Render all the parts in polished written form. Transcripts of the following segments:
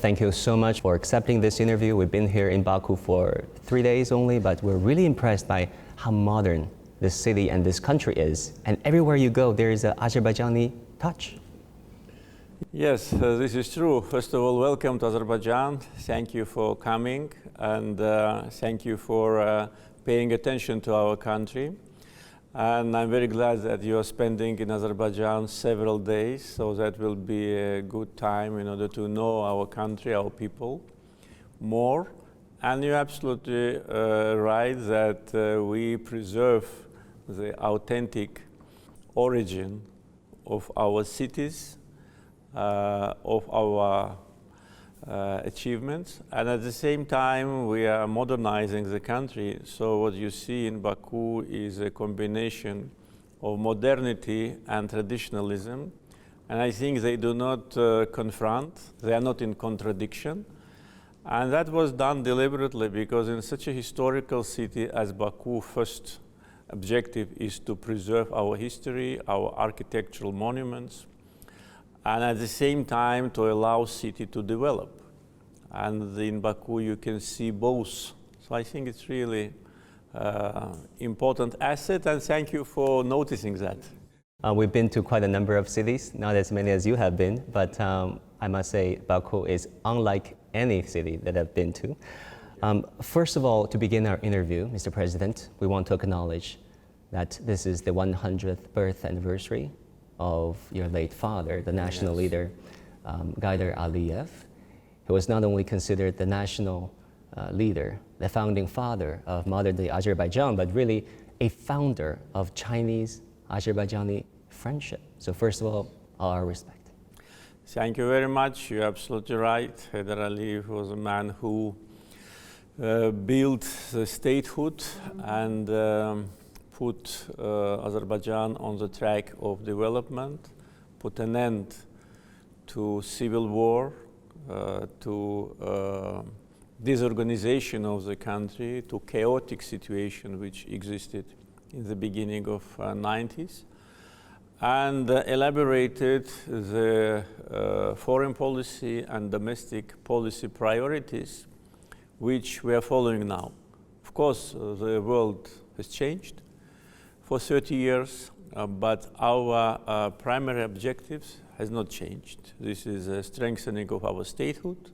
Thank you so much for accepting this interview. We've been here in Baku for 3 days only, but we're really impressed by how modern this city and this country is. And everywhere you go, there is an Azerbaijani touch. Yes, this is true. First of all, welcome to Azerbaijan. Thank you for coming, and thank you for paying attention to our country. And I'm very glad that you are spending in Azerbaijan several days, so that will be a good time in order to know our country, our people more. And you're absolutely right that we preserve the authentic origin of our cities, of our achievements, and at the same time we are modernizing the country. So what you see in Baku is a combination of modernity and traditionalism, and I think they do not confront, they are not in contradiction. And that was done deliberately because in such a historical city as Baku, first objective is to preserve our history, our architectural monuments, and at the same time to allow city to develop. And in Baku you can see both. So I think it's really important asset, and thank you for noticing that. We've been to quite a number of cities, not as many as you have been, but I must say Baku is unlike any city that I've been to. First of all, to begin our interview, Mr. President, we want to acknowledge that this is the 100th birth anniversary of your late father, the national leader, Gaidar Aliyev, who was not only considered the national leader, the founding father of modern-day Azerbaijan, but really a founder of Chinese-Azerbaijani friendship. So first of all our respect. Thank you very much. You're absolutely right. Gaidar Aliyev was a man who built the statehood and put Azerbaijan on the track of development, put an end to civil war, to disorganization of the country, to chaotic situation which existed in the beginning of 90s, and elaborated the foreign policy and domestic policy priorities which we are following now. Of course, the world has changed for 30 years, but our primary objectives has not changed. This is a strengthening of our statehood,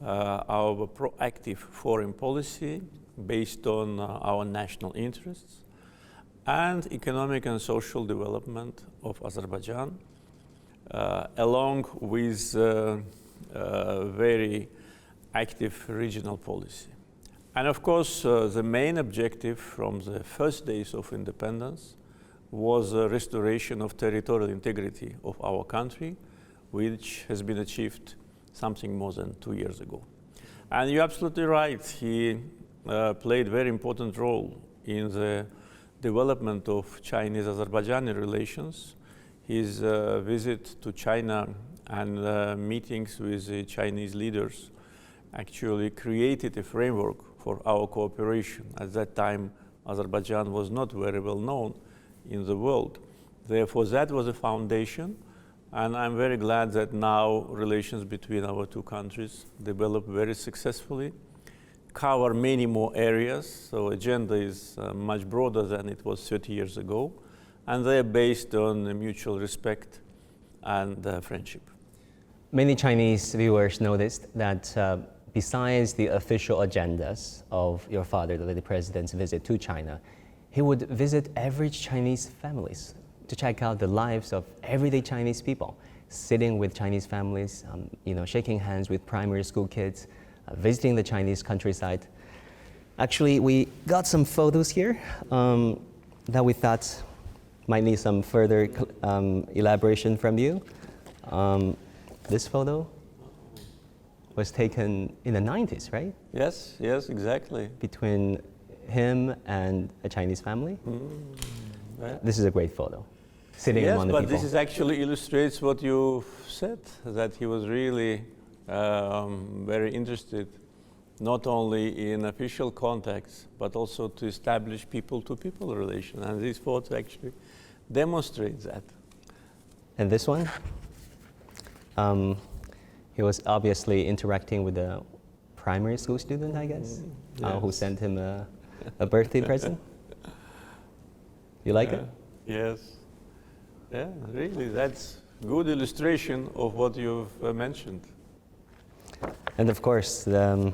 our proactive foreign policy based on our national interests, and economic and social development of Azerbaijan, along with very active regional policy. And of course, the main objective from the first days of independence was the restoration of territorial integrity of our country, which has been achieved something more than 2 years ago. And you're absolutely right, he played a very important role in the development of Chinese-Azerbaijani relations. His visit to China and meetings with the Chinese leaders actually created a framework for our cooperation. At that time, Azerbaijan was not very well known in the world. Therefore, that was a foundation, and I'm very glad that now relations between our two countries develop very successfully, cover many more areas, so agenda is much broader than it was 30 years ago, and they're based on mutual respect and friendship. Many Chinese viewers noticed that besides the official agendas of your father, the president's visit to China, he would visit average Chinese families to check out the lives of everyday Chinese people, sitting with Chinese families, shaking hands with primary school kids, visiting the Chinese countryside. Actually, we got some photos here that we thought might need some further elaboration from you. This photo was taken in the 90s, right? Yes, yes, exactly. Between him and a Chinese family. Right. This is a great photo. Sitting yes, among the but people. this is actually illustrates what you said, that he was really very interested not only in official contacts, but also to establish people-to-people relation. And this photo actually demonstrates that. And this one? He was obviously interacting with a primary school student, I guess, who Yes. sent him a birthday present. You like it? Yes. Yeah, really, that's good illustration of what you've mentioned. And of course, the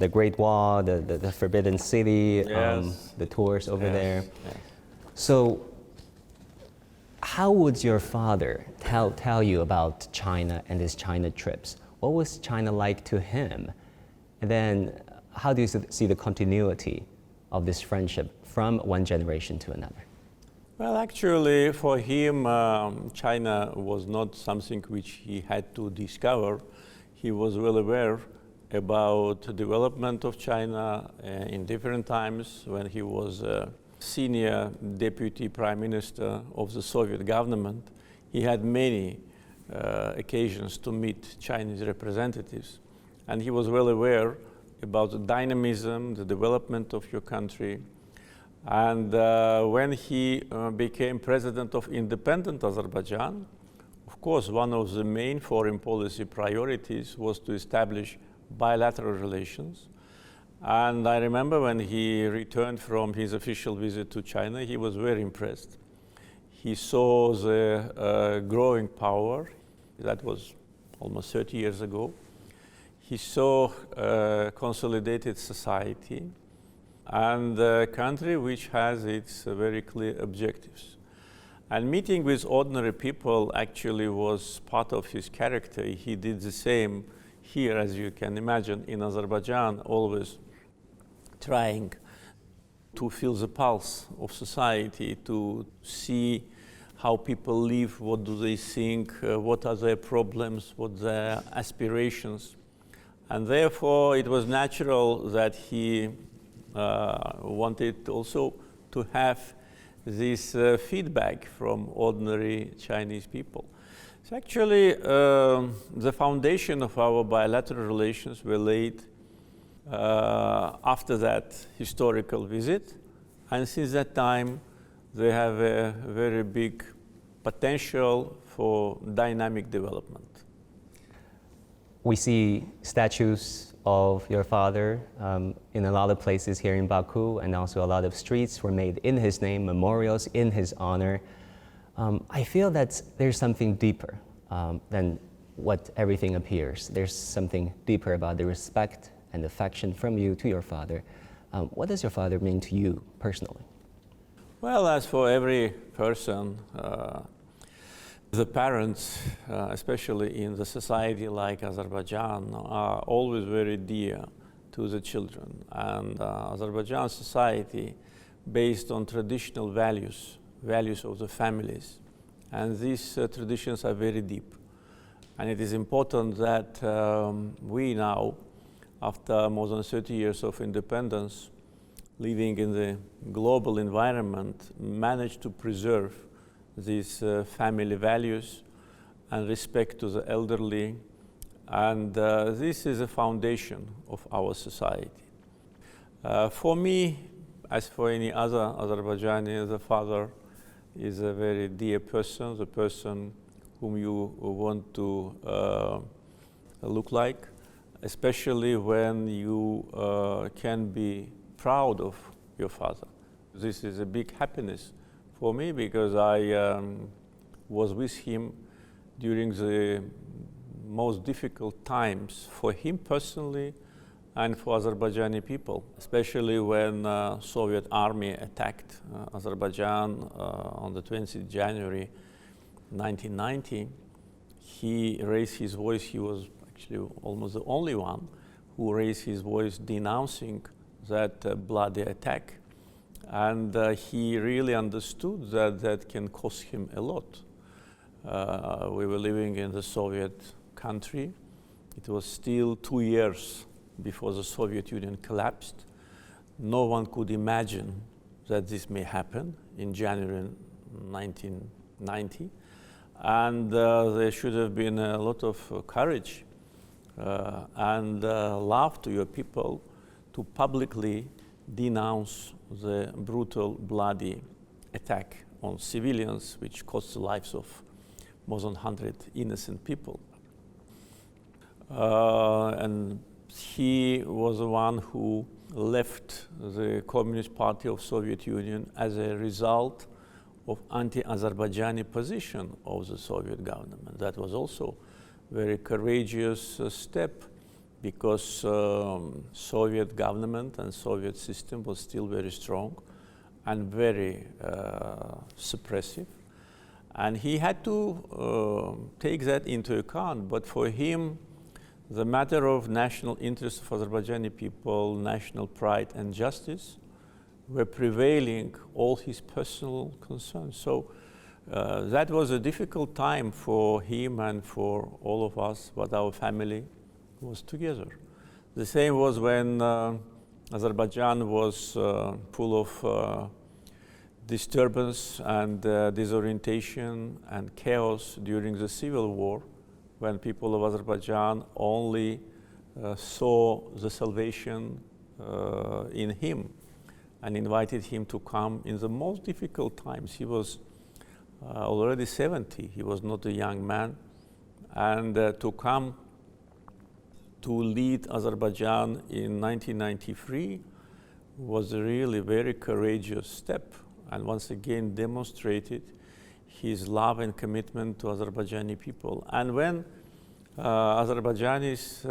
Great Wall, the Forbidden City, Yes. the tours over Yes, there. yes. So, how would your father tell you about China and his China trips? What was China like to him? And then, how do you see the continuity of this friendship from one generation to another? Well, actually, for him, China was not something which he had to discover. He was well aware about the development of China in different times when he was senior deputy prime minister of the Soviet government. He had many occasions to meet Chinese representatives, and he was well aware about the dynamism, the development of your country. And when he became president of independent Azerbaijan, of course, one of the main foreign policy priorities was to establish bilateral relations. And I remember when he returned from his official visit to China, he was very impressed. He saw the growing power. That was almost 30 years ago. He saw a consolidated society and a country which has its very clear objectives. And meeting with ordinary people actually was part of his character. He did the same here, as you can imagine, in Azerbaijan, always trying to feel the pulse of society, to see how people live, what do they think, what are their problems, what their aspirations. And therefore, it was natural that he wanted also to have this feedback from ordinary Chinese people. So actually, the foundation of our bilateral relations were laid after that historical visit, and since that time, they have a very big potential for dynamic development. We see statues of your father in a lot of places here in Baku, and also a lot of streets were made in his name, memorials in his honor. I feel that there's something deeper than what everything appears. There's something deeper about the respect and affection from you to your father. What does your father mean to you personally? Well, as for every person, the parents, especially in the society like Azerbaijan, are always very dear to the children. And Azerbaijan society, based on traditional values of the families, and these traditions are very deep. And it is important that we now, after more than 30 years of independence, living in the global environment, manage to preserve these family values and respect to the elderly. And this is a foundation of our society. For me, as for any other Azerbaijani, the father is a very dear person, the person whom you want to look like, especially when you can be proud of your father. This is a big happiness for me because I was with him during the most difficult times for him personally and for Azerbaijani people, especially when Soviet army attacked Azerbaijan on the 20th January 1990. He raised his voice. He was actually almost the only one who raised his voice denouncing that bloody attack. And he really understood that that can cost him a lot. We were living in the Soviet country. It was still 2 years before the Soviet Union collapsed. No one could imagine that this may happen in January 1990. And there should have been a lot of courage and love to your people to publicly denounce the brutal, bloody attack on civilians, which cost the lives of more than 100 innocent people. and he was the one who left the Communist Party of Soviet Union as a result of anti-Azerbaijani position of the Soviet government. That was also very courageous step, because Soviet government and Soviet system was still very strong and very suppressive. And he had to take that into account. But for him, the matter of national interest of Azerbaijani people, national pride and justice were prevailing all his personal concerns. So that was a difficult time for him and for all of us, but our family was together. The same was when Azerbaijan was full of disturbance and disorientation and chaos during the civil war, when people of Azerbaijan only saw the salvation in him and invited him to come in the most difficult times. He was already 70, he was not a young man, and to come to lead Azerbaijan in 1993 was a really very courageous step, and once again demonstrated his love and commitment to Azerbaijani people. And when Azerbaijanis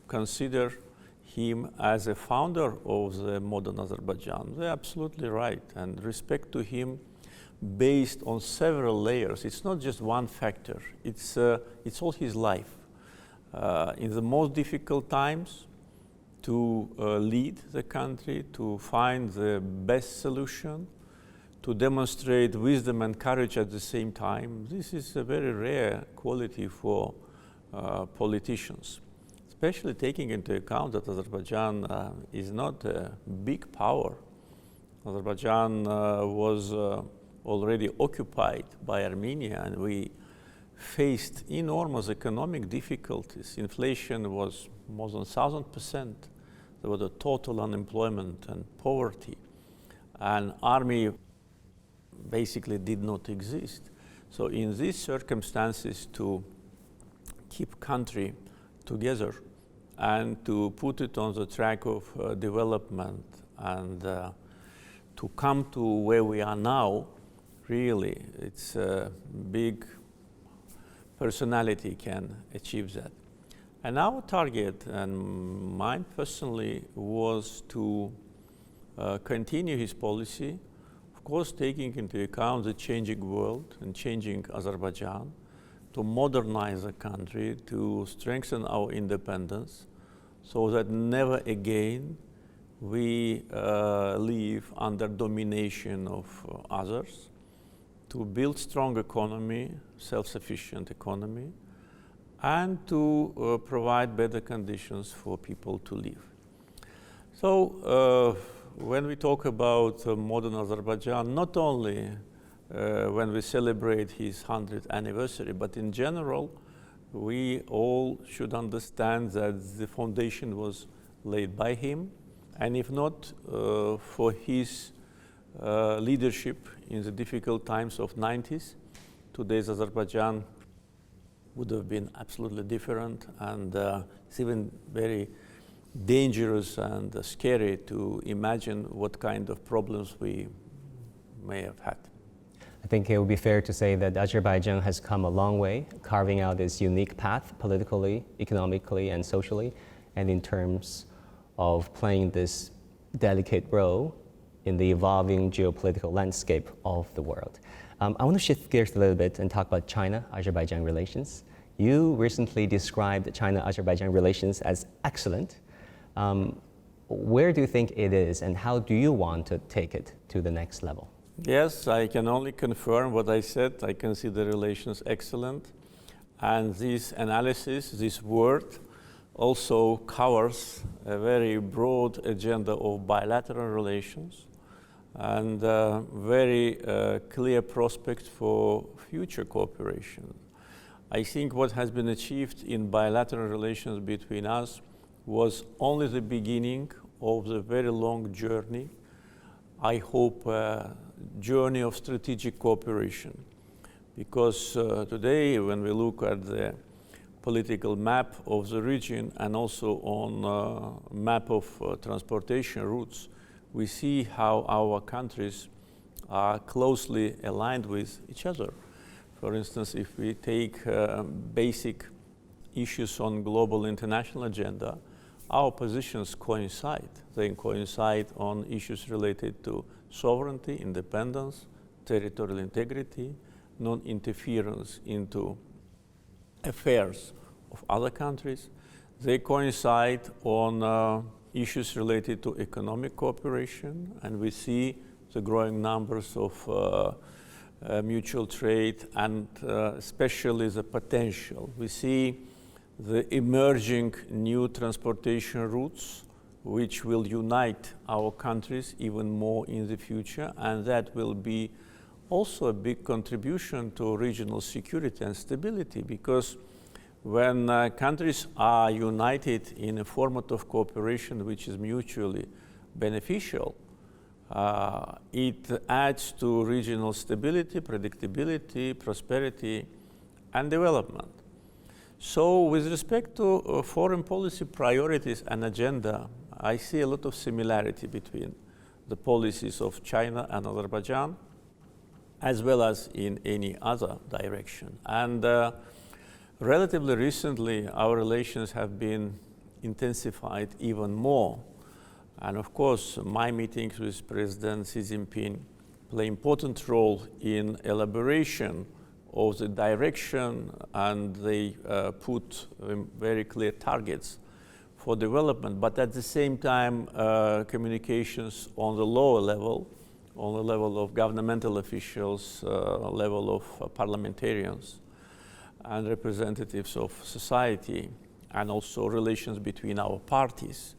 consider him as a founder of the modern Azerbaijan, they're absolutely right, and respect to him based on several layers. It's not just one factor, it's all his life. In the most difficult times, to lead the country, to find the best solution, to demonstrate wisdom and courage at the same time. This is a very rare quality for politicians, especially taking into account that Azerbaijan is not a big power. Azerbaijan was already occupied by Armenia, and we faced enormous economic difficulties. Inflation was more than 1,000%. There was a total unemployment and poverty. And army basically did not exist. So in these circumstances, to keep country together and to put it on the track of development and to come to where we are now, really, it's a big personality can achieve that. And our target, and mine personally, was to continue his policy, of course taking into account the changing world and changing Azerbaijan, to modernize the country, to strengthen our independence, so that never again we live under domination of others, to build strong economy, self-sufficient economy, and to provide better conditions for people to live. So when we talk about modern Azerbaijan, not only when we celebrate his 100th anniversary, but in general, we all should understand that the foundation was laid by him, and if not for his leadership in the difficult times of 90s, today's Azerbaijan would have been absolutely different, and it's even very dangerous and scary to imagine what kind of problems we may have had. I think it would be fair to say that Azerbaijan has come a long way, carving out its unique path politically, economically, and socially, and in terms of playing this delicate role in the evolving geopolitical landscape of the world. I want to shift gears a little bit and talk about China-Azerbaijan relations. You recently described China-Azerbaijan relations as excellent. Where do you think it is, and how do you want to take it to the next level? Yes, I can only confirm what I said. I consider relations excellent. And this analysis, this word, also covers a very broad agenda of bilateral relations and very clear prospects for future cooperation. I think what has been achieved in bilateral relations between us was only the beginning of the very long journey, I hope journey of strategic cooperation. Because today, when we look at the political map of the region and also on map of transportation routes, we see how our countries are closely aligned with each other. For instance, if we take basic issues on global international agenda, our positions coincide. They coincide on issues related to sovereignty, independence, territorial integrity, non-interference into affairs of other countries. They coincide on issues related to economic cooperation, and we see the growing numbers of mutual trade and especially the potential. We see the emerging new transportation routes which will unite our countries even more in the future, and that will be also a big contribution to regional security and stability, because when countries are united in a format of cooperation which is mutually beneficial, it adds to regional stability, predictability, prosperity, and development. So with respect to foreign policy priorities and agenda, I see a lot of similarity between the policies of China and Azerbaijan, as well as in any other direction. And relatively recently, our relations have been intensified even more. And of course, my meetings with President Xi Jinping play an important role in elaboration of the direction, and they put very clear targets for development. But at the same time, communications on the lower level, on the level of governmental officials, level of parliamentarians and representatives of society, and also relations between our parties.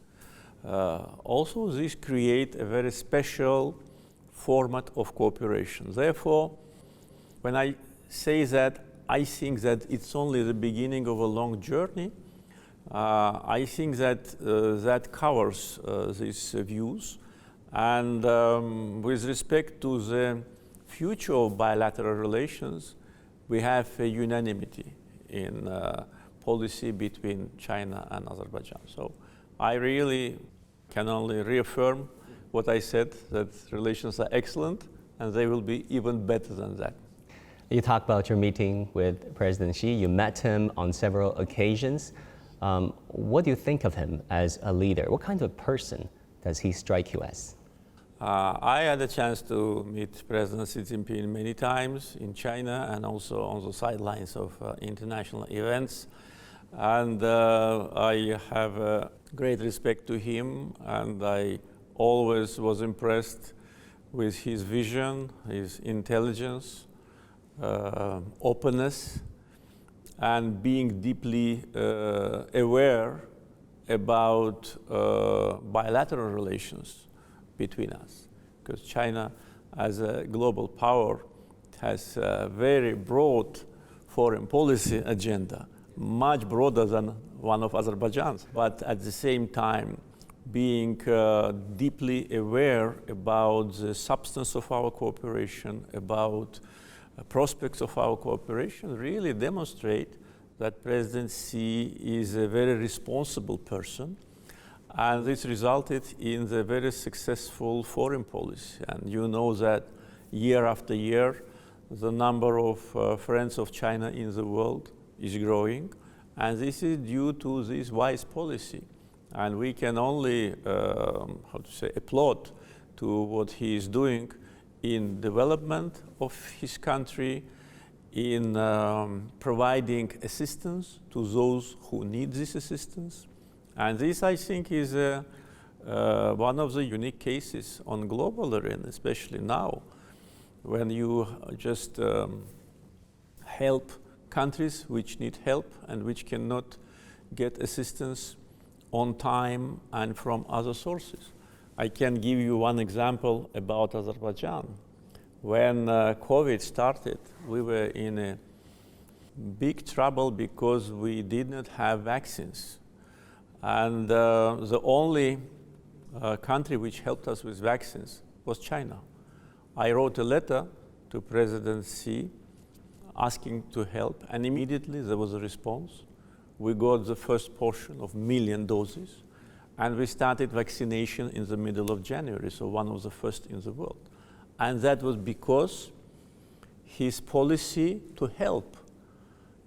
Also, this creates a very special format of cooperation. Therefore, when I say that, I think that it's only the beginning of a long journey. I think that that covers these views. And with respect to the future of bilateral relations, we have a unanimity in policy between China and Azerbaijan. So I really can only reaffirm what I said, that relations are excellent, and they will be even better than that. You talked about your meeting with President Xi. You met him on several occasions. What do you think of him as a leader? What kind of person does he strike you as? I had a chance to meet President Xi Jinping many times in China and also on the sidelines of international events. And I have great respect to him, and I always was impressed with his vision, his intelligence, openness, and being deeply aware about bilateral relations between us. Because China, as a global power, has a very broad foreign policy agenda, much broader than one of Azerbaijan's, but at the same time being deeply aware about the substance of our cooperation, about prospects of our cooperation, really demonstrate that President Xi is a very responsible person. And this resulted in the very successful foreign policy. And you know that year after year, the number of friends of China in the world is growing. And this is due to this wise policy. And we can only, applaud to what he is doing in development of his country, in providing assistance to those who need this assistance. And this, I think, is one of the unique cases on global arena, especially now, when you just help countries which need help and which cannot get assistance on time and from other sources. I can give you one example about Azerbaijan. When COVID started, we were in a big trouble because we did not have vaccines. And the only country which helped us with vaccines was China. I wrote a letter to President Xi asking to help, and immediately there was a response. we got the first portion of 1 million doses, and we started vaccination in the middle of January, so one of the first in the world. And that was because his policy to help,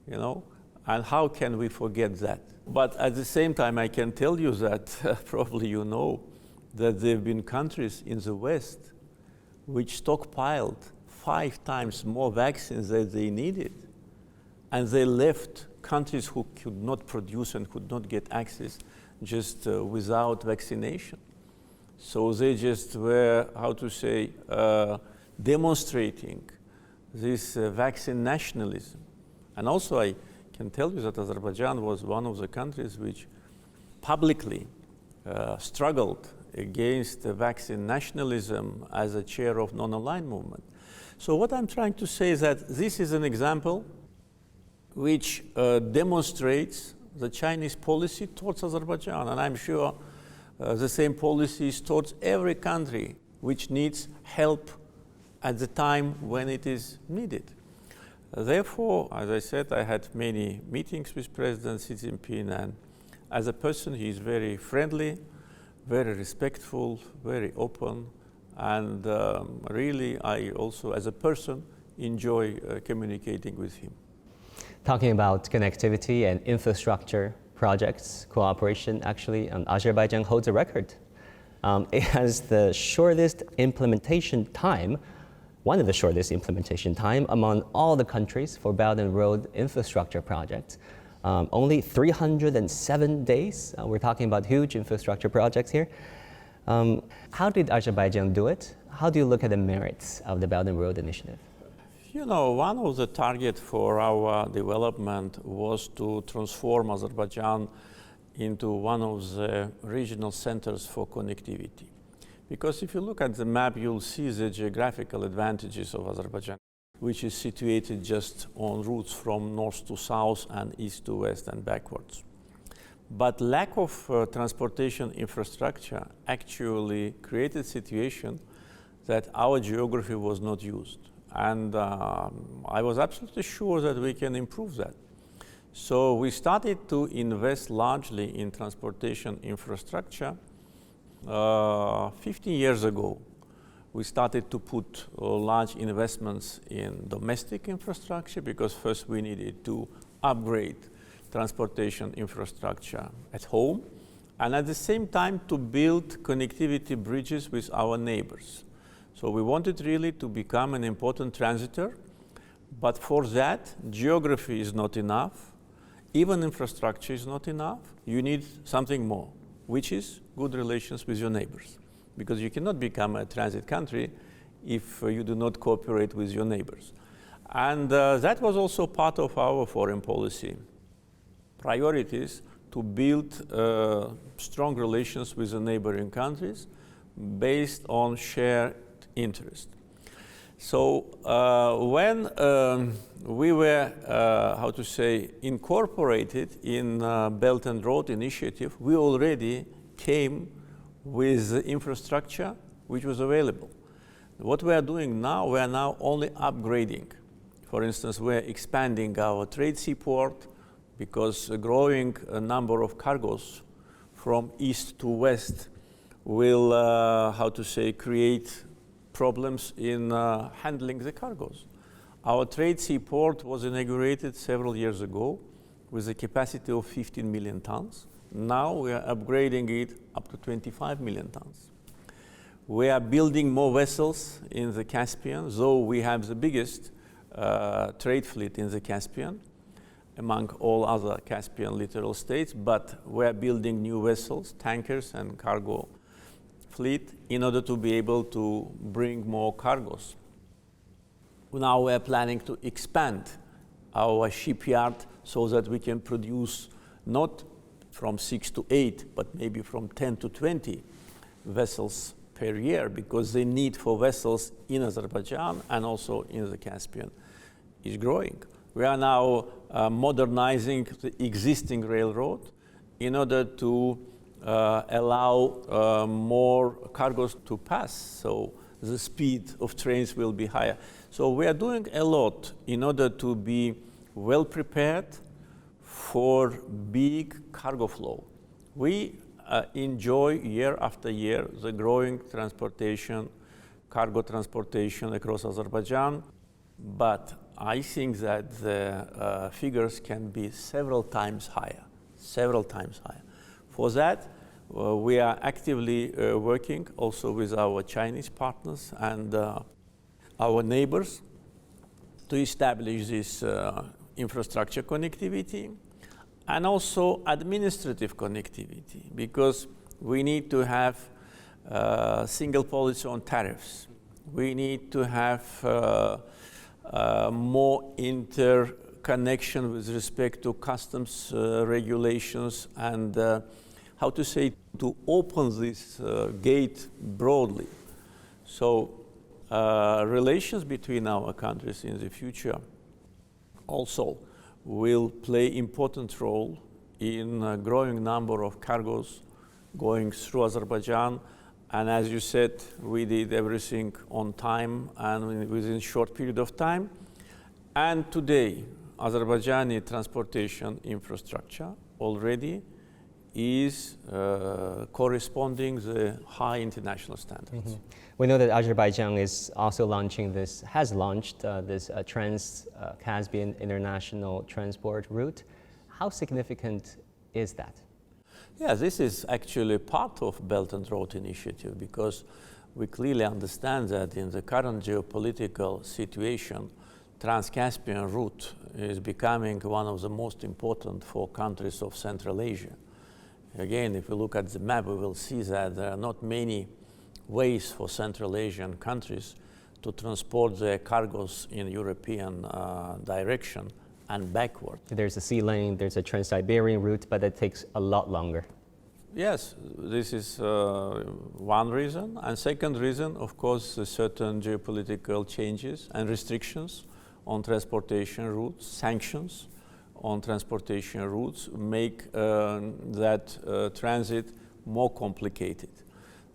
and how can we forget that? But at the same time, I can tell you that, probably you know, that there have been countries in the West which stockpiled 5 times more vaccines than they needed. And they left countries who could not produce and could not get access just without vaccination. So they just were, demonstrating this vaccine nationalism. And also I can tell you that Azerbaijan was one of the countries which publicly struggled against vaccine nationalism as a chair of non-aligned movement. So what I'm trying to say is that this is an example which demonstrates the Chinese policy towards Azerbaijan, and I'm sure the same policies towards every country which needs help at the time when it is needed. Therefore, as I said, I had many meetings with President Xi Jinping, and as a person he is very friendly, very respectful, very open, and really I also, as a person, enjoy communicating with him. Talking about connectivity and infrastructure projects, cooperation, actually, Azerbaijan holds a record. It has the shortest implementation time, one of the shortest implementation time among all the countries for Belt and Road infrastructure projects. Only 307 days. We're talking about huge infrastructure projects here. How did Azerbaijan do it? How do you look at the merits of the Belt and Road Initiative? One of the targets for our development was to transform Azerbaijan into one of the regional centers for connectivity. Because if you look at the map, you'll see the geographical advantages of Azerbaijan, which is situated just on routes from north to south and east to west and backwards. But lack of transportation infrastructure actually created a situation that our geography was not used. And I was absolutely sure that we can improve that. So we started to invest largely in transportation infrastructure 15 years ago. We started to put large investments in domestic infrastructure because first we needed to upgrade transportation infrastructure at home, and at the same time to build connectivity bridges with our neighbors. So we wanted really to become an important transitor, but for that, geography is not enough, even infrastructure is not enough. You need something more, which is good relations with your neighbors, because you cannot become a transit country if you do not cooperate with your neighbors. And that was also part of our foreign policy priorities, to build strong relations with the neighboring countries based on shared interest. So when we were, incorporated in Belt and Road Initiative, we already came with the infrastructure which was available. What we are doing now, we are now only upgrading. For instance, we're expanding our trade seaport because a growing number of cargoes from east to west will, create problems in handling the cargoes. Our trade seaport was inaugurated several years ago with a capacity of 15 million tons. Now we are upgrading it up to 25 million tons. We are building more vessels in the Caspian, though we have the biggest trade fleet in the Caspian among all other Caspian littoral states, but we are building new vessels, tankers and cargo fleet in order to be able to bring more cargoes. Now we are planning to expand our shipyard so that we can produce not from 6 to 8, but maybe from 10 to 20 vessels per year, because the need for vessels in Azerbaijan and also in the Caspian is growing. We are now modernizing the existing railroad in order to allow more cargoes to pass, so the speed of trains will be higher. So we are doing a lot in order to be well prepared for big cargo flow. We enjoy year after year the growing transportation, cargo transportation across Azerbaijan, but I think that the figures can be several times higher. For that, we are actively working also with our Chinese partners and our neighbors to establish this infrastructure connectivity and also administrative connectivity, because we need to have single policy on tariffs. We need to have more interconnection with respect to customs regulations and how to say, to open this gate broadly. So relations between our countries in the future also will play important role in a growing number of cargoes going through Azerbaijan. And as you said, we did everything on time and within a short period of time. And today, Azerbaijani transportation infrastructure already is corresponding the high international standards. We know that Azerbaijan is also launching this, has launched this Trans-Caspian International Transport Route. How significant is that? Yeah, this is actually part of Belt and Road Initiative, because we clearly understand that in the current geopolitical situation, Trans-Caspian route is becoming one of the most important for countries of Central Asia. Again, if we look at the map, we will see that there are not many ways for Central Asian countries to transport their cargoes in European direction and backward. There's a sea lane, there's a Trans-Siberian route, but it takes a lot longer. Yes, this is one reason. And second reason, of course, certain geopolitical changes and restrictions on transportation routes, sanctions on transportation routes make that transit more complicated.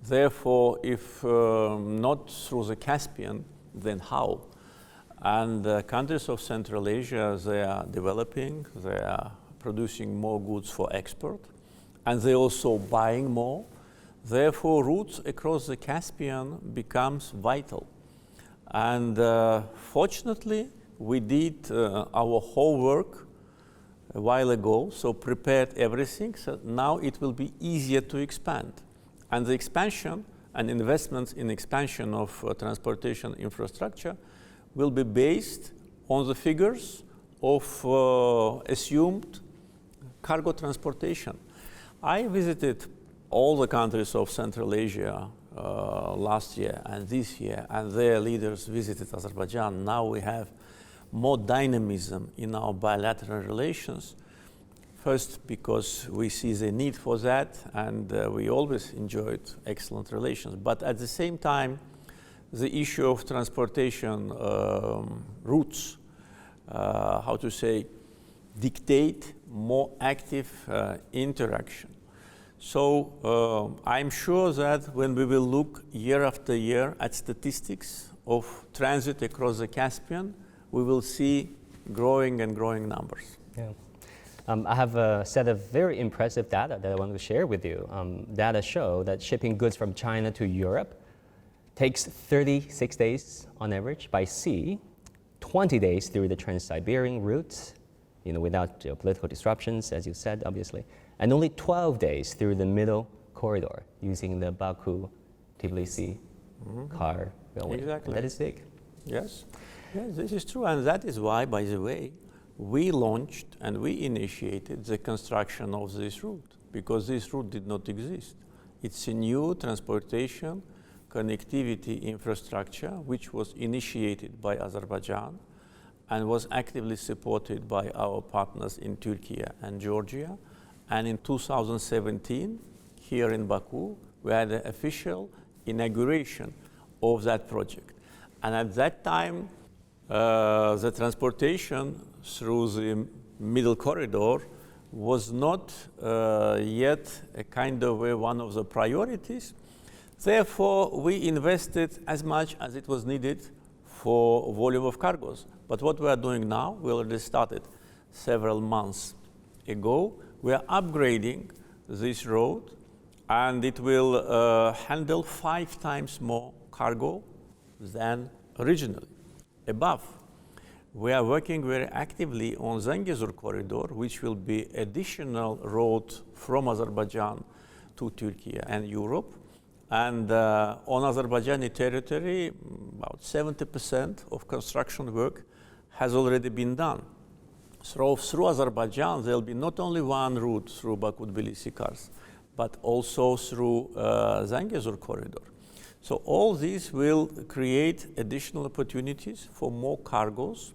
Therefore, if not through the Caspian, then how? And the countries of Central Asia, they are developing, they are producing more goods for export, and they're also buying more. Therefore, routes across the Caspian becomes vital. And fortunately, we did our homework a while ago, so prepared everything, so now it will be easier to expand. And the expansion and investments in expansion of transportation infrastructure will be based on the figures of assumed cargo transportation. I visited all the countries of Central Asia last year and this year, and their leaders visited Azerbaijan. Now we have more dynamism in our bilateral relations. First, because we see the need for that, and we always enjoyed excellent relations. But at the same time, the issue of transportation routes, how to say, dictate more active interaction. So I'm sure that when we will look year after year at statistics of transit across the Caspian, we will see growing and growing numbers. Yeah. I have a set of very impressive data that I want to share with you. Data show that shipping goods from China to Europe takes 36 days on average by sea, 20 days through the Trans-Siberian route, without geopolitical disruptions, as you said, obviously, and only 12 days through the middle corridor using the Baku-Tbilisi car railway. Exactly. And that is big. Yes. Yes, this is true, and that is why, by the way, we launched and we initiated the construction of this route, because this route did not exist. It's a new transportation connectivity infrastructure which was initiated by Azerbaijan and was actively supported by our partners in Turkey and Georgia. And in 2017, here in Baku, we had the official inauguration of that project. And at that time, the transportation through the middle corridor was not yet a kind of one of the priorities. Therefore, we invested as much as it was needed for volume of cargoes. But what we are doing now, we already started several months ago. We are upgrading this road, and it will handle 5 times more cargo than originally. Above, we are working very actively on Zangezur corridor, which will be additional road from Azerbaijan to Turkey and Europe. And on Azerbaijani territory, about 70% of construction work has already been done. So through Azerbaijan, there will be not only one route through Baku-Tbilisi-Kars, but also through Zangezur corridor. So all these will create additional opportunities for more cargoes.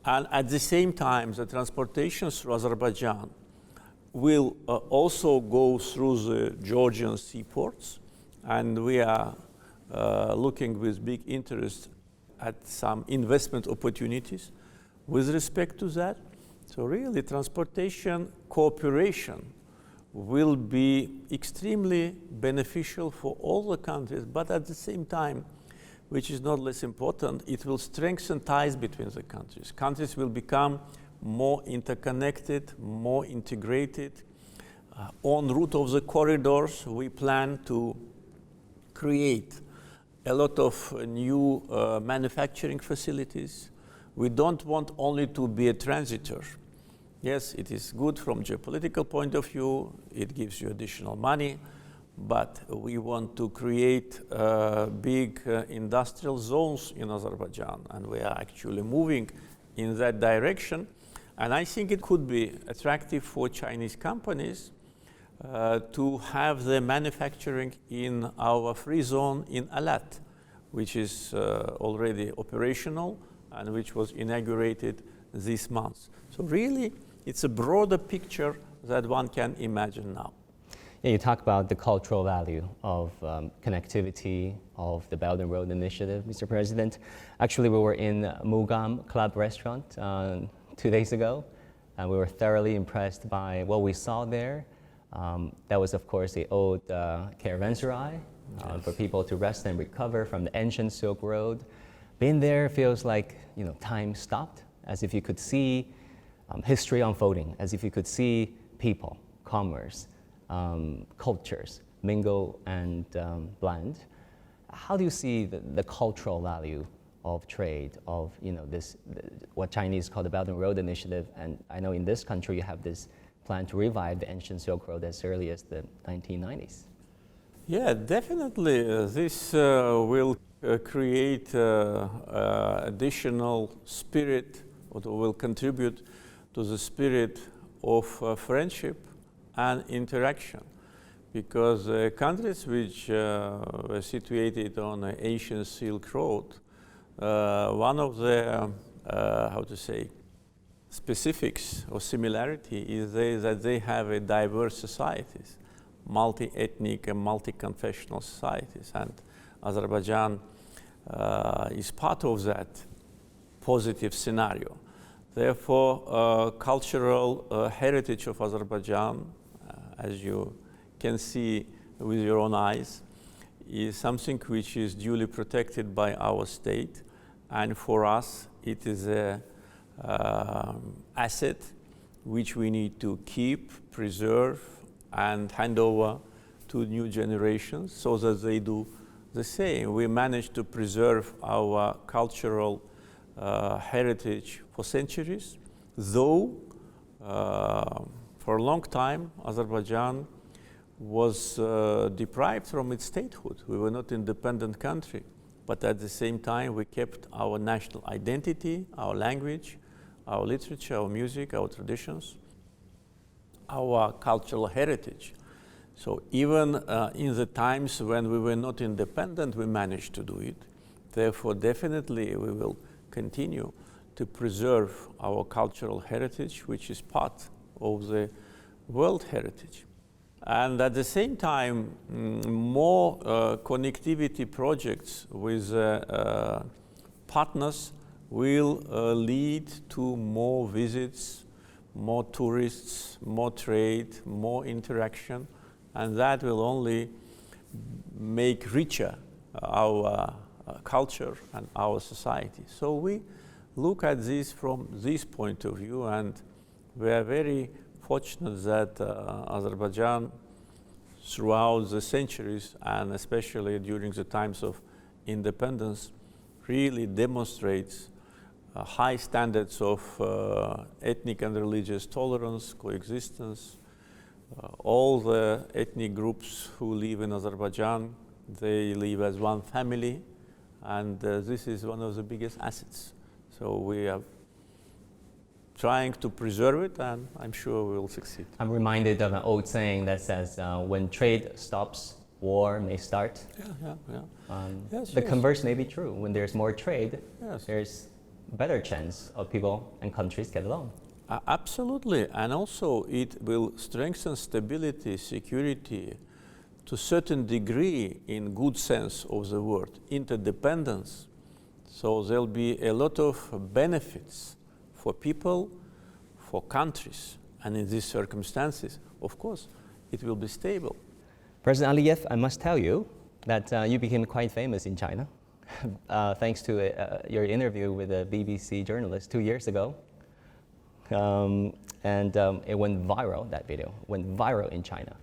And at the same time, the transportation through Azerbaijan will also go through the Georgian seaports. And we are looking with big interest at some investment opportunities with respect to that. So really, transportation cooperation will be extremely beneficial for all the countries, but at the same time, which is not less important, it will strengthen ties between the countries. Countries will become more interconnected, more integrated. En route of the corridors, we plan to create a lot of new manufacturing facilities. We don't want only to be a transitor. Yes, it is good from geopolitical point of view, it gives you additional money, but we want to create big industrial zones in Azerbaijan, and we are actually moving in that direction. And I think it could be attractive for Chinese companies to have the manufacturing in our free zone in Alat, which is already operational and which was inaugurated this month. So really, it's a broader picture that one can imagine now. Yeah, you talk about the cultural value of connectivity of the Belt and Road Initiative, Mr. President. Actually, we were in Mugam Club restaurant 2 days ago, and we were thoroughly impressed by what we saw there. That was, of course, the old caravanserai for people to rest and recover from the ancient Silk Road. Being there feels like, you know, time stopped, as if you could see history unfolding, as if you could see people, commerce, cultures mingle and blend. How do you see the cultural value of trade, of, you know, this, what Chinese call the Belt and Road Initiative? And I know in this country you have this plan to revive the ancient Silk Road as early as the 1990s. Yeah, definitely. This will create additional spirit, or will contribute to the spirit of friendship and interaction, because countries which were situated on the ancient Silk Road, one of the, how to say, specifics or similarity is that they have a diverse societies, multi-ethnic and multi-confessional societies, and Azerbaijan is part of that positive scenario. Therefore, cultural heritage of Azerbaijan, as you can see with your own eyes, is something which is duly protected by our state, and for us it is an asset which we need to keep, preserve, and hand over to new generations so that they do the same. We managed to preserve our cultural heritage for centuries, though for a long time Azerbaijan was deprived from its statehood. We were not an independent country, but at the same time we kept our national identity, our language, our literature, our music, our traditions, our cultural heritage. So even in the times when we were not independent, we managed to do it. Therefore, definitely we will continue to preserve our cultural heritage, which is part of the world heritage. And at the same time, more connectivity projects with partners will lead to more visits, more tourists, more trade, more interaction, and that will only make richer our culture and our society. So we look at this from this point of view, and we are very fortunate that Azerbaijan, throughout the centuries, and especially during the times of independence, really demonstrates high standards of ethnic and religious tolerance, coexistence. All the ethnic groups who live in Azerbaijan, they live as one family, and this is one of the biggest assets. So we are trying to preserve it, and I'm sure we will succeed. I'm reminded of an old saying that says, when trade stops, war may start. Yes, The converse may be true. When there's more trade, yes, there's better chance of people and countries get along. Absolutely, and also it will strengthen stability, security, to a certain degree, in good sense of the word, interdependence. So there'll be a lot of benefits for people, for countries, and in these circumstances, of course, it will be stable. President Aliyev, I must tell you that you became quite famous in China, thanks to your interview with a BBC journalist 2 years ago. It went viral, that video, went viral in China.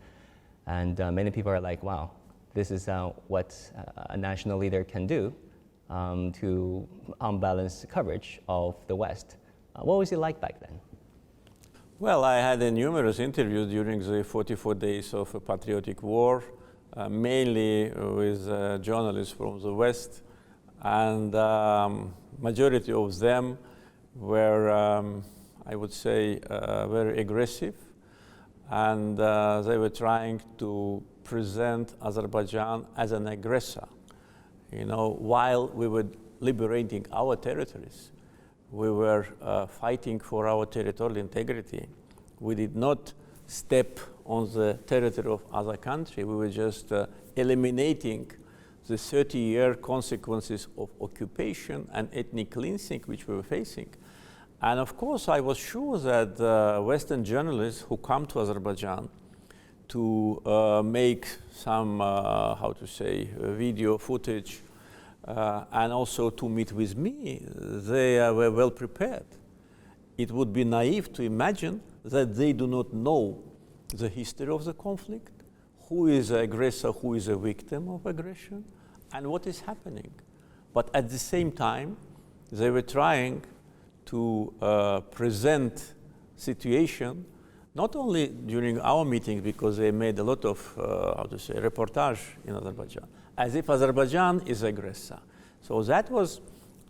And many people are like, wow, this is what a national leader can do to unbalance coverage of the West. What was it like back then? Well, I had numerous interviews during the 44 days of a patriotic war, mainly with journalists from the West, and majority of them were, I would say, very aggressive, and they were trying to present Azerbaijan as an aggressor. You know, while we were liberating our territories, we were fighting for our territorial integrity. We did not step on the territory of other country. We were just eliminating the 30-year consequences of occupation and ethnic cleansing which we were facing. And of course, I was sure that Western journalists who come to Azerbaijan to make some, how to say, video footage, and also to meet with me, they were well prepared. It would be naive to imagine that they do not know the history of the conflict, who is the aggressor, who is a victim of aggression, and what is happening. But at the same time, they were trying to present situation, not only during our meetings, because they made a lot of, how to say, reportage in Azerbaijan, as if Azerbaijan is aggressor. So that was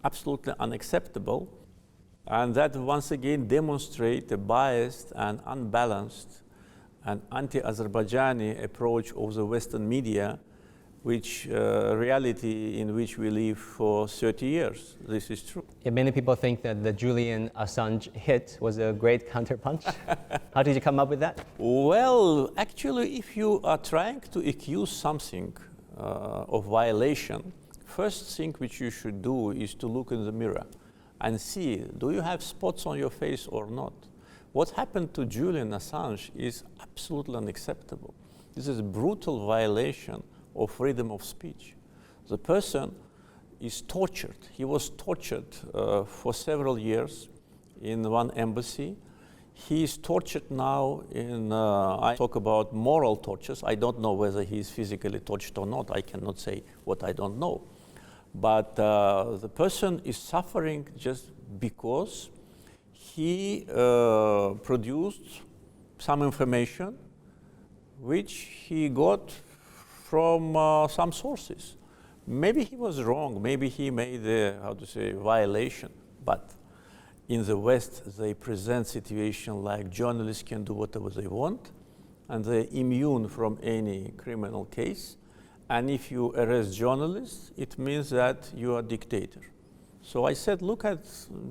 absolutely unacceptable, and that once again demonstrates a biased and unbalanced and anti-Azerbaijani approach of the Western media, which reality in which we live for 30 years. This is true. Yeah, many people think that the Julian Assange hit was a great counterpunch. How did you come up with that? Well, actually, if you are trying to accuse something of violation, first thing which you should do is to look in the mirror and see, do you have spots on your face or not? What happened to Julian Assange is absolutely unacceptable. This is a brutal violation of freedom of speech. The person is tortured. He was tortured for several years in one embassy. He is tortured now in, I talk about moral tortures. I don't know whether he is physically tortured or not. I cannot say what I don't know. But the person is suffering just because he produced some information which he got from some sources. Maybe he was wrong, maybe he made a, how to say, violation, but in the West they present situation like journalists can do whatever they want and they're immune from any criminal case, and if you arrest journalists, it means that you are a dictator. So I said, look at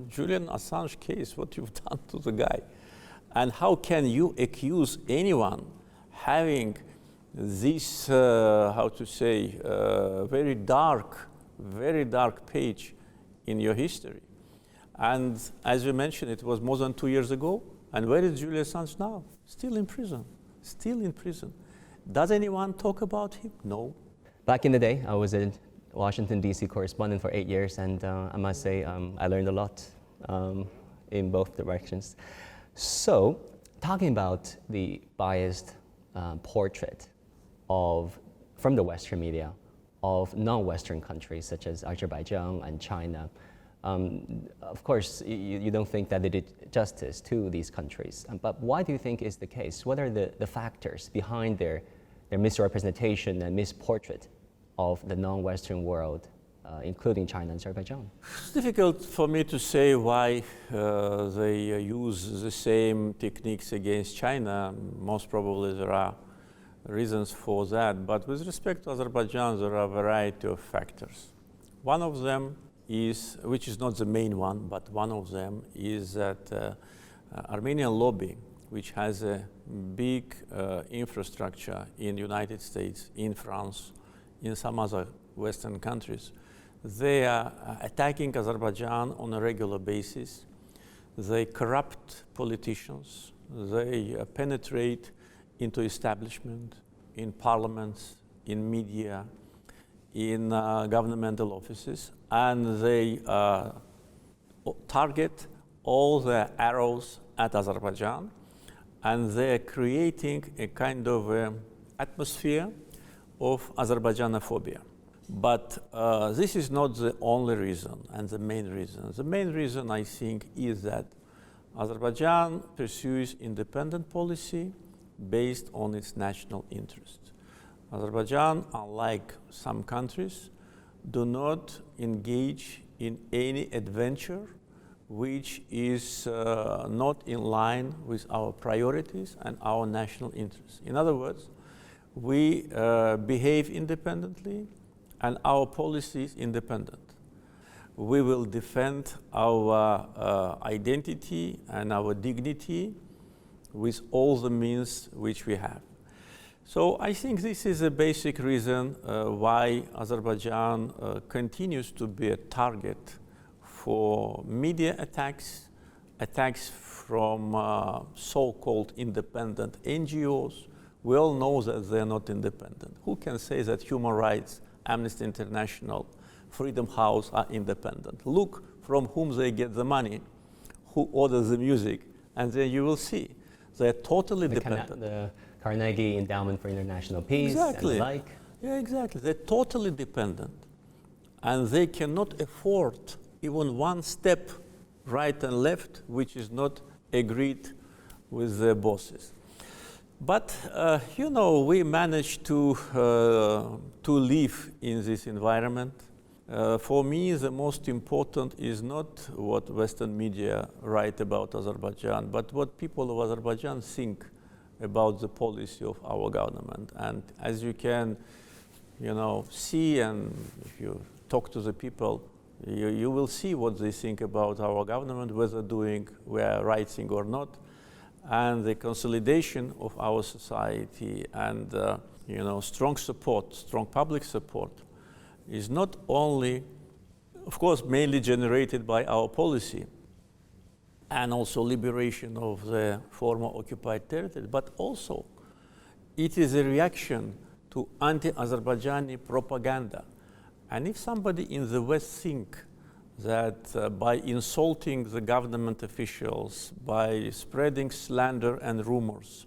Julian Assange case, what you've done to the guy, and how can you accuse anyone having this, how to say, very dark page in your history. And as you mentioned, it was more than 2 years ago. And where is Julian Assange now? Still in prison, still in prison. Does anyone talk about him? No. Back in the day, I was a Washington, D.C. correspondent for 8 years, and I must say I learned a lot in both directions. So talking about the biased portrait from the Western media of non-Western countries such as Azerbaijan and China, of course, you don't think that they did justice to these countries. But why do you think is the case? What are the factors behind their misrepresentation and misportrait of the non-Western world, including China and Azerbaijan? It's difficult for me to say why they use the same techniques against China. Most probably there are reasons for that. But with respect to Azerbaijan, there are a variety of factors. One of them is, which is not the main one, but one of them is that Armenian lobby, which has a big infrastructure in the United States, in France, in some other Western countries, they are attacking Azerbaijan on a regular basis. They corrupt politicians. They penetrate into establishment, in parliaments, in media, in governmental offices, and they target all the arrows at Azerbaijan, and they're creating a kind of atmosphere of Azerbaijanophobia. But this is not the only reason and the main reason. The main reason, I think, is that Azerbaijan pursues independent policy based on its national interest. Azerbaijan, unlike some countries, do not engage in any adventure which is not in line with our priorities and our national interests. In other words, we behave independently and our policy is independent. We will defend our identity and our dignity with all the means which we have. So I think this is a basic reason why Azerbaijan continues to be a target for media attacks, attacks from so-called independent NGOs. We all know that they're not independent. Who can say that human rights, Amnesty International, Freedom House are independent? Look from whom they get the money, who orders the music, and then you will see they're totally dependent. The Carnegie Endowment for International Peace Exactly. and the like. Yeah, exactly. They're totally dependent, and they cannot afford even one step right and left which is not agreed with their bosses. But you know, we managed to live in this environment. For me, the most important is not what Western media write about Azerbaijan, but what people of Azerbaijan think about the policy of our government. And as you can, you know, see, and if you talk to the people, you will see what they think about our government, whether we are right thing or not. And the consolidation of our society and you know, strong support, strong public support is not only, of course, mainly generated by our policy and also liberation of the former occupied territory, but also it is a reaction to anti-Azerbaijani propaganda. And if somebody in the West think that by insulting the government officials, by spreading slander and rumors,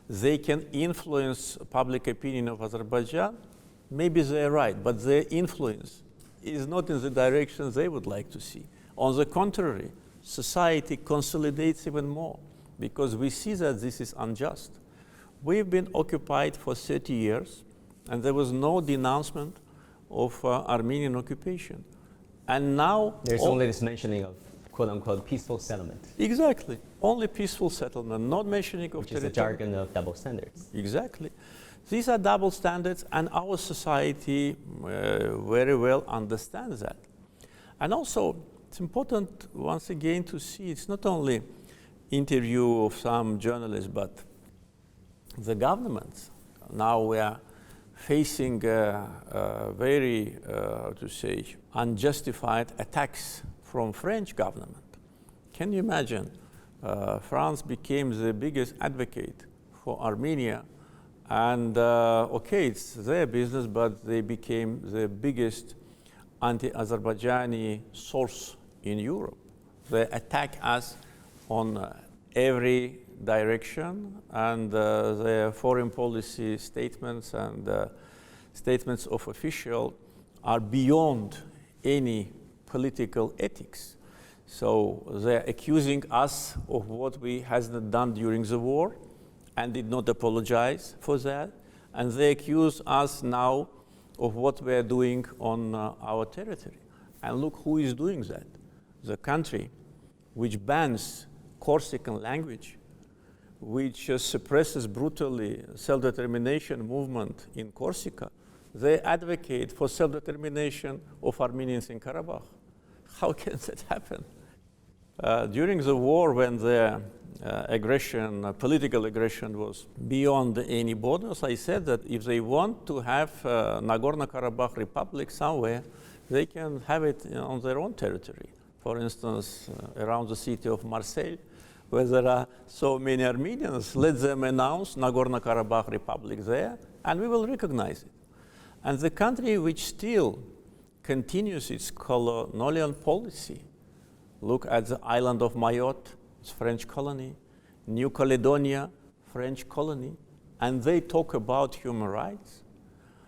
they can influence public opinion of Azerbaijan, maybe they're right, but their influence is not in the direction they would like to see. On the contrary, society consolidates even more because we see that this is unjust. We've been occupied for 30 years and there was no denouncement of Armenian occupation. And now there's only this mentioning of quote-unquote peaceful settlement. Exactly, only peaceful settlement, not mentioning of which is the jargon of double standards. Exactly. These are double standards, and our society very well understands that. And also, it's important once again to see it's not only interview of some journalists, but the governments. Now we are facing very, how to say, unjustified attacks from French government. Can you imagine? France became the biggest advocate for Armenia, and okay, it's their business, but they became the biggest anti-Azerbaijani source in Europe. They attack us on every direction, and their foreign policy statements and statements of officials are beyond any political ethics. So they're accusing us of what we hasn't done during the war and did not apologize for that. And they accuse us now of what we're doing on our territory. And look who is doing that. The country which bans Corsican language, which suppresses brutally self-determination movement in Corsica, they advocate for self-determination of Armenians in Karabakh. How can that happen? During the war, when the political aggression was beyond any borders, I said that if they want to have Nagorno-Karabakh Republic somewhere, they can have it on their own territory. For instance, around the city of Marseille, where there are so many Armenians, let them announce Nagorno-Karabakh Republic there, and we will recognize it. And the country which still continues its colonial policy, look at the island of Mayotte, it's French colony, New Caledonia, French colony, and they talk about human rights.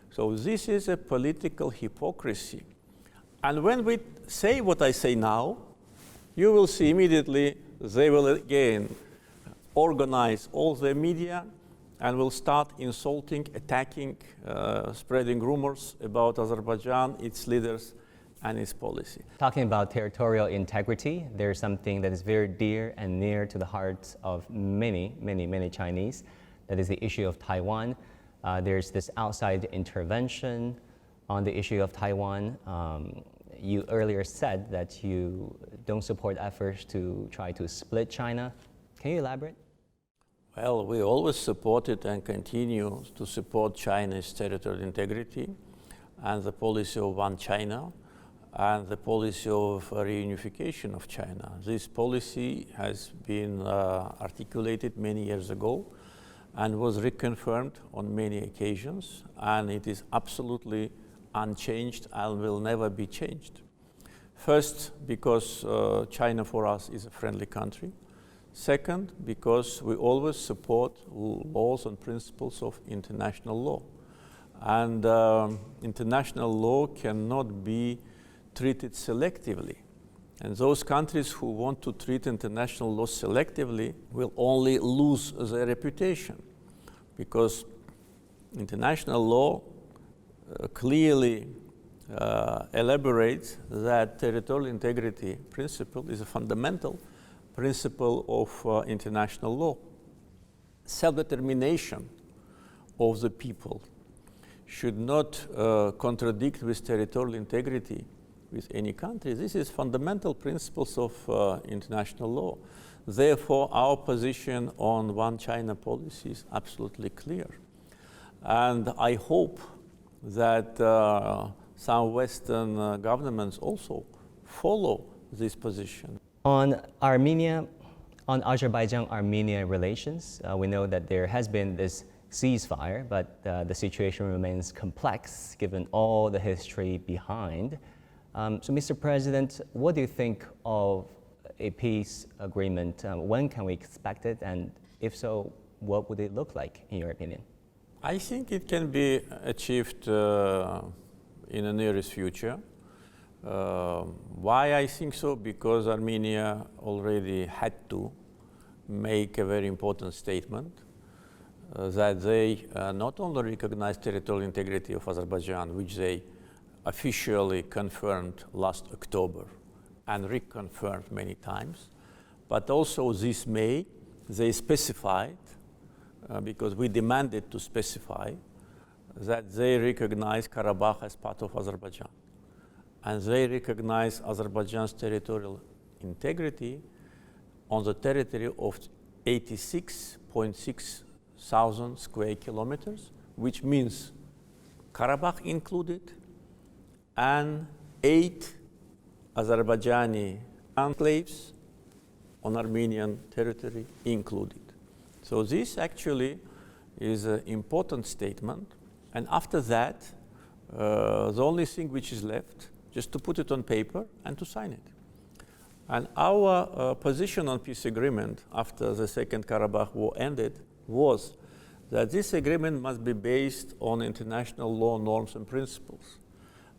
So this is a political hypocrisy. And when we say what I say now, you will see immediately they will again organize all the media and will start insulting, attacking, spreading rumors about Azerbaijan, its leaders, and its policy. Talking about territorial integrity, there's something that is very dear and near to the hearts of many, many, many Chinese. That is the issue of Taiwan. There's this outside intervention on the issue of Taiwan. You earlier said that you don't support efforts to try to split China. Can you elaborate? Well, we always supported and continue to support China's territorial integrity and the policy of one China and the policy of reunification of China. This policy has been articulated many years ago and was reconfirmed on many occasions, and it is absolutely unchanged and will never be changed. First, because China for us is a friendly country. Second, because we always support laws and principles of international law. And international law cannot be treated selectively. And those countries who want to treat international law selectively will only lose their reputation, because international law clearly elaborates that territorial integrity principle is a fundamental principle of international law. Self-determination of the people should not contradict with territorial integrity with any country. This is fundamental principles of international law. Therefore, our position on one China policy is absolutely clear. And I hope that some Western governments also follow this position. On Azerbaijan-Armenia relations, we know that there has been this ceasefire, but the situation remains complex given all the history behind. So, Mr. President, what do you think of a peace agreement? When can we expect it? And if so, what would it look like, in your opinion? I think it can be achieved in the nearest future. Why I think so? Because Armenia already had to make a very important statement that they not only recognize territorial integrity of Azerbaijan, which they officially confirmed last October and reconfirmed many times, but also this May they specified, because we demanded to specify, that they recognize Karabakh as part of Azerbaijan. And they recognize Azerbaijan's territorial integrity on the territory of 86.6 thousand square kilometers, which means Karabakh included, and 8 Azerbaijani enclaves on Armenian territory included. So this actually is an important statement. And after that, the only thing which is left, just to put it on paper and to sign it. And our position on peace agreement after the Second Karabakh War ended was that this agreement must be based on international law, norms, and principles.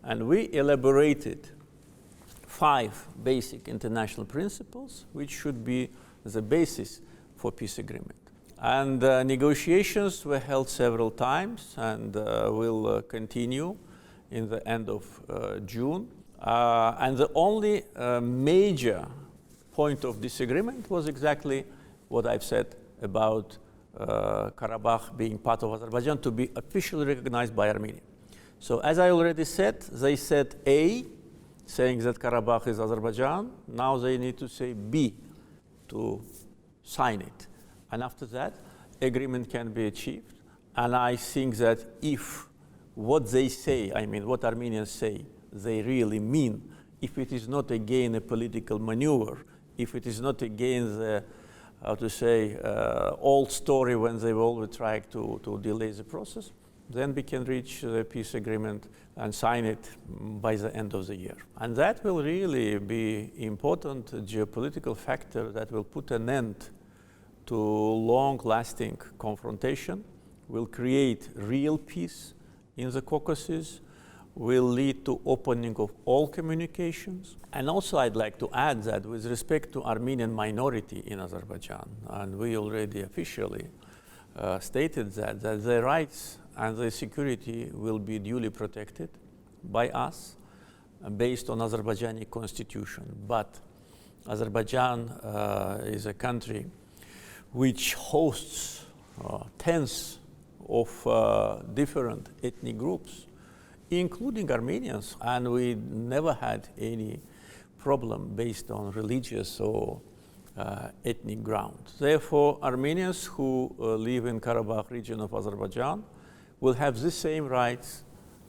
And we elaborated 5 basic international principles which should be the basis for peace agreement. And negotiations were held several times and will continue in the end of June. And the only major point of disagreement was exactly what I've said about Karabakh being part of Azerbaijan to be officially recognized by Armenia. So as I already said, they said A, saying that Karabakh is Azerbaijan. Now they need to say B to sign it. And after that, agreement can be achieved. And I think that if what they say, I mean what Armenians say, they really mean, if it is not again a political maneuver, if it is not again the, how to say, old story when they always try to delay the process, then we can reach the peace agreement and sign it by the end of the year. And that will really be important geopolitical factor that will put an end to long-lasting confrontation, will create real peace in the Caucasus, will lead to opening of all communications. And also I'd like to add that with respect to Armenian minority in Azerbaijan, and we already officially stated that their rights and their security will be duly protected by us based on Azerbaijani constitution. But Azerbaijan is a country which hosts tens of different ethnic groups, including Armenians, and we never had any problem based on religious or ethnic grounds. Therefore, Armenians who live in Karabakh region of Azerbaijan will have the same rights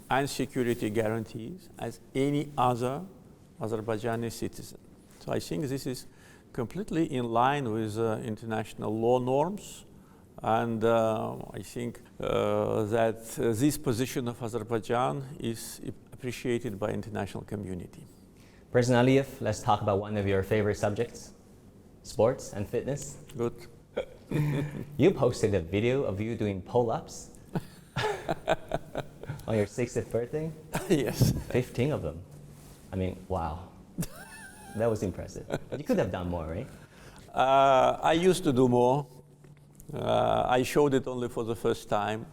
and security guarantees as any other Azerbaijani citizen. So I think this is completely in line with international law norms, and I think that this position of Azerbaijan is appreciated by international community. President Aliyev, let's talk about one of your favorite subjects, sports and fitness. Good. You posted a video of you doing pull-ups on your 60th birthday? Yes. 15 of them. I mean, wow. That was impressive. You could have done more, right? I used to do more. I showed it only for the first time.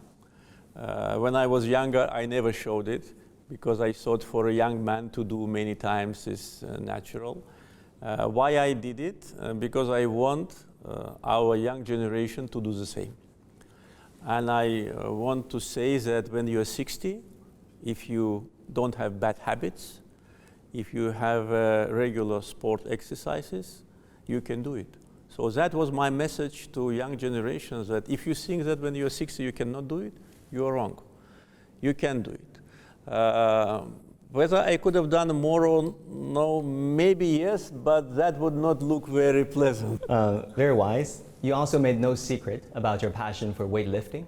When I was younger, I never showed it because I thought for a young man to do many times is natural. Why I did it? Because I want our young generation to do the same. And I want to say that when you're 60, if you don't have bad habits, if you have regular sport exercises, you can do it. So that was my message to young generations, that if you think that when you're 60 you cannot do it, you are wrong. You can do it. Whether I could have done more or no, maybe yes, but that would not look very pleasant. Very wise. You also made no secret about your passion for weightlifting,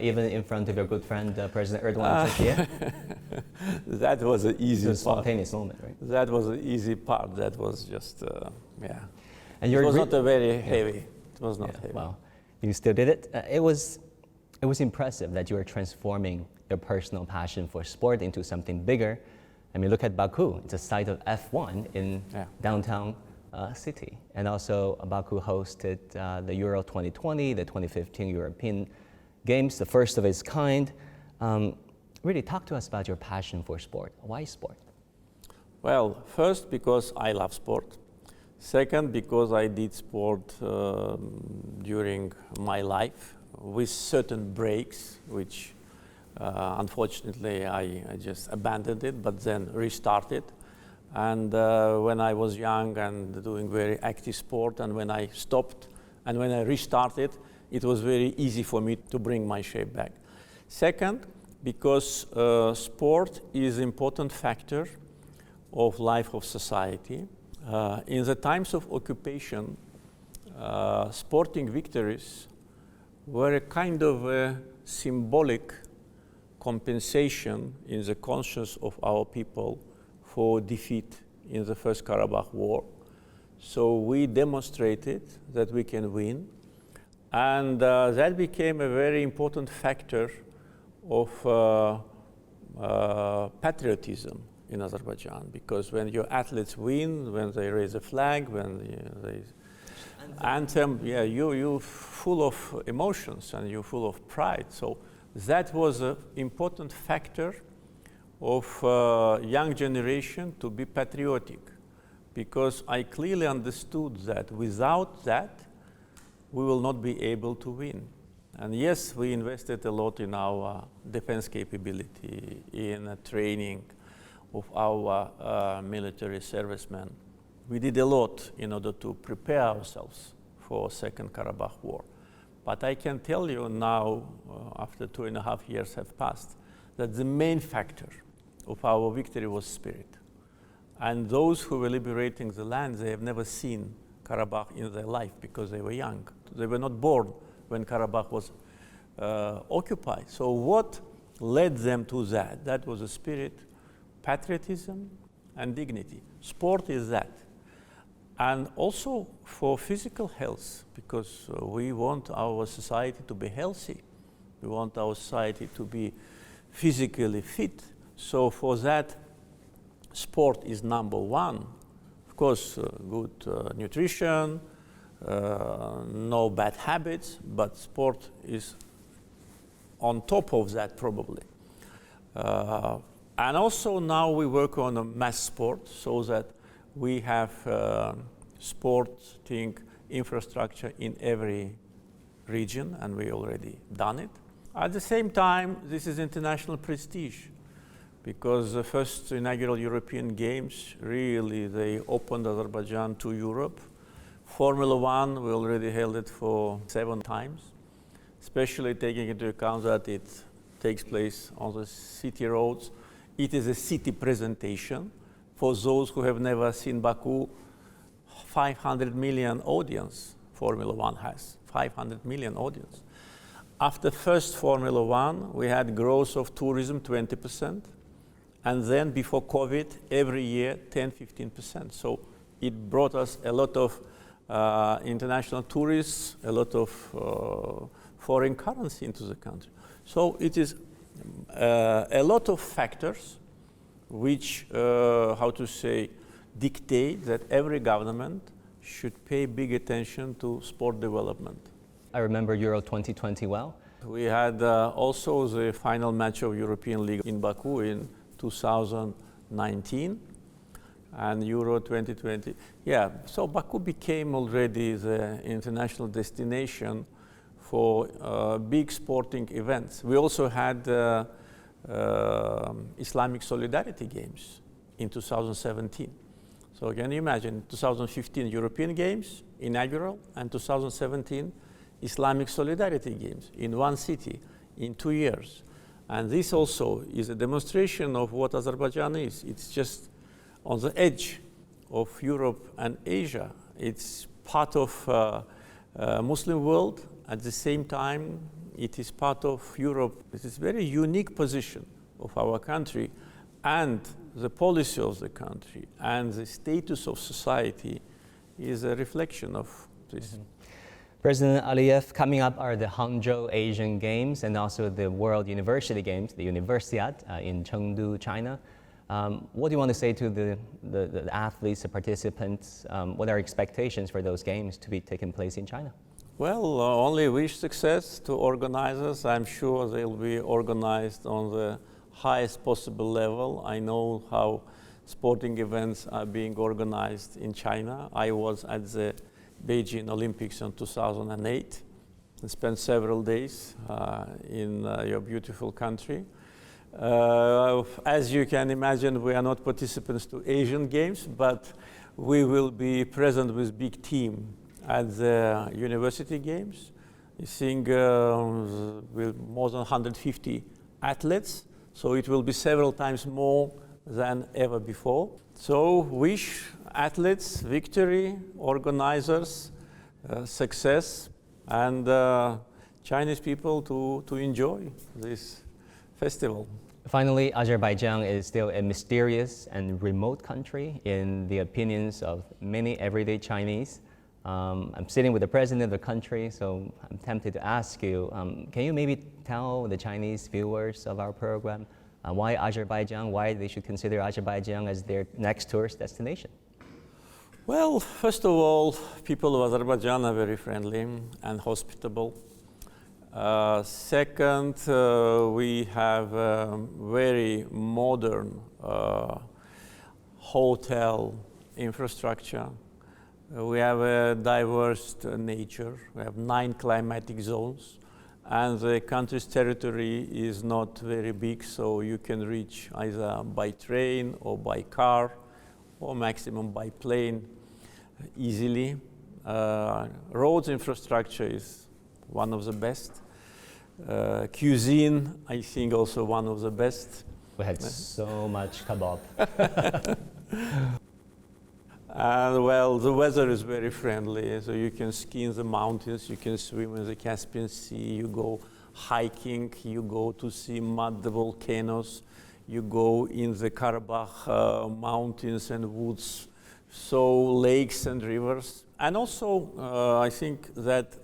even in front of your good friend, President Erdogan in Turkey. That was an easy part. A spontaneous moment, right? That was an easy part. That was just, yeah. And it was not a very heavy. It was not heavy. Well, you still did it. It was impressive that you were transforming your personal passion for sport into something bigger. I mean, look at Baku. It's a site of F1 in downtown city. And also Baku hosted the Euro 2020, the 2015 European Games, the first of its kind. Really talk to us about your passion for sport. Why sport? Well, first because I love sport. Second, because I did sport during my life with certain breaks, which unfortunately I just abandoned it, but then restarted. And when I was young and doing very active sport, and when I stopped and when I restarted, it was very easy for me to bring my shape back. Second, because sport is an important factor of life of society. In the times of occupation, sporting victories were a kind of a symbolic compensation in the conscience of our people for defeat in the First Karabakh War. So we demonstrated that we can win. And that became a very important factor of patriotism in Azerbaijan, because when your athletes win, when they raise a flag, when they anthem, yeah, you're full of emotions and you're full of pride. So that was an important factor of young generation to be patriotic, because I clearly understood that without that, we will not be able to win. And yes, we invested a lot in our defense capability, in training of our military servicemen. We did a lot in order to prepare ourselves for Second Karabakh War. But I can tell you now, after 2.5 years have passed, that the main factor of our victory was spirit. And those who were liberating the land, they have never seen Karabakh in their life because they were young. They were not born when Karabakh was occupied. So what led them to that? That was a spirit, patriotism, and dignity. Sport is that. And also for physical health, because we want our society to be healthy. We want our society to be physically fit. So for that, sport is number one. Of course, good nutrition, no bad habits, but sport is on top of that probably. And also now we work on a mass sport so that we have sporting infrastructure in every region, and we already done it. At the same time, this is international prestige, because the first inaugural European Games, really, they opened Azerbaijan to Europe. Formula One, we already held it for 7 times, especially taking into account that it takes place on the city roads. It is a city presentation. For those who have never seen Baku, 500 million audience Formula One has, 500 million audience. After first Formula One, we had growth of tourism 20%. And then before COVID, every year, 10–15%. So it brought us a lot of international tourists, a lot of foreign currency into the country. So it is a lot of factors which, dictate that every government should pay big attention to sport development. I remember Euro 2020 well. We had also the final match of European League in Baku in 2019 and Euro 2020. Yeah, so Baku became already the international destination for big sporting events. We also had Islamic Solidarity Games in 2017. So can you imagine, 2015 European Games, inaugural, and 2017 Islamic Solidarity Games in one city in 2 years. And this also is a demonstration of what Azerbaijan is. It's just on the edge of Europe and Asia. It's part of Muslim world. At the same time, it is part of Europe. It is a very unique position of our country, and the policy of the country and the status of society is a reflection of this. Mm-hmm. President Aliyev, coming up are the Hangzhou Asian Games and also the World University Games, the Universiad in Chengdu, China. What do you want to say to the athletes, the participants? What are expectations for those games to be taking place in China? Well, only wish success to organizers. I'm sure they'll be organized on the highest possible level. I know how sporting events are being organized in China. I was at the Beijing Olympics in 2008 and spent several days in your beautiful country. As you can imagine, we are not participants to Asian Games, but we will be present with big team at the University Games. I think with more than 150 athletes, so it will be several times more than ever before. So wish athletes victory, organizers success, and Chinese people to enjoy this festival. Finally, Azerbaijan is still a mysterious and remote country in the opinions of many everyday Chinese. I'm sitting with the president of the country, so I'm tempted to ask you, can you maybe tell the Chinese viewers of our program why Azerbaijan, why they should consider Azerbaijan as their next tourist destination? Well, first of all, people of Azerbaijan are very friendly and hospitable. Second, we have very modern hotel infrastructure. We have a diverse nature. We have 9 climatic zones, and the country's territory is not very big, so you can reach either by train or by car, or maximum by plane easily. Roads infrastructure is one of the best. Cuisine, I think, also one of the best. We had so much kebab. And well, the weather is very friendly, so you can ski in the mountains, you can swim in the Caspian Sea, you go hiking, you go to see mud volcanoes, you go in the Karabakh mountains and woods, so lakes and rivers. And also, I think that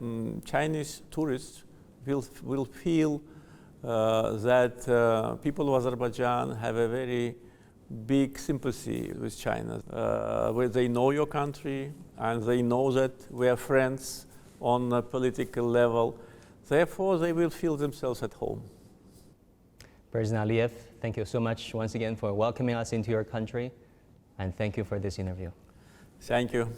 Chinese tourists will feel that people of Azerbaijan have a very big sympathy with China. Where they know your country and they know that we are friends on a political level. Therefore, they will feel themselves at home. President Aliyev, thank you so much once again for welcoming us into your country, and thank you for this interview. Thank you.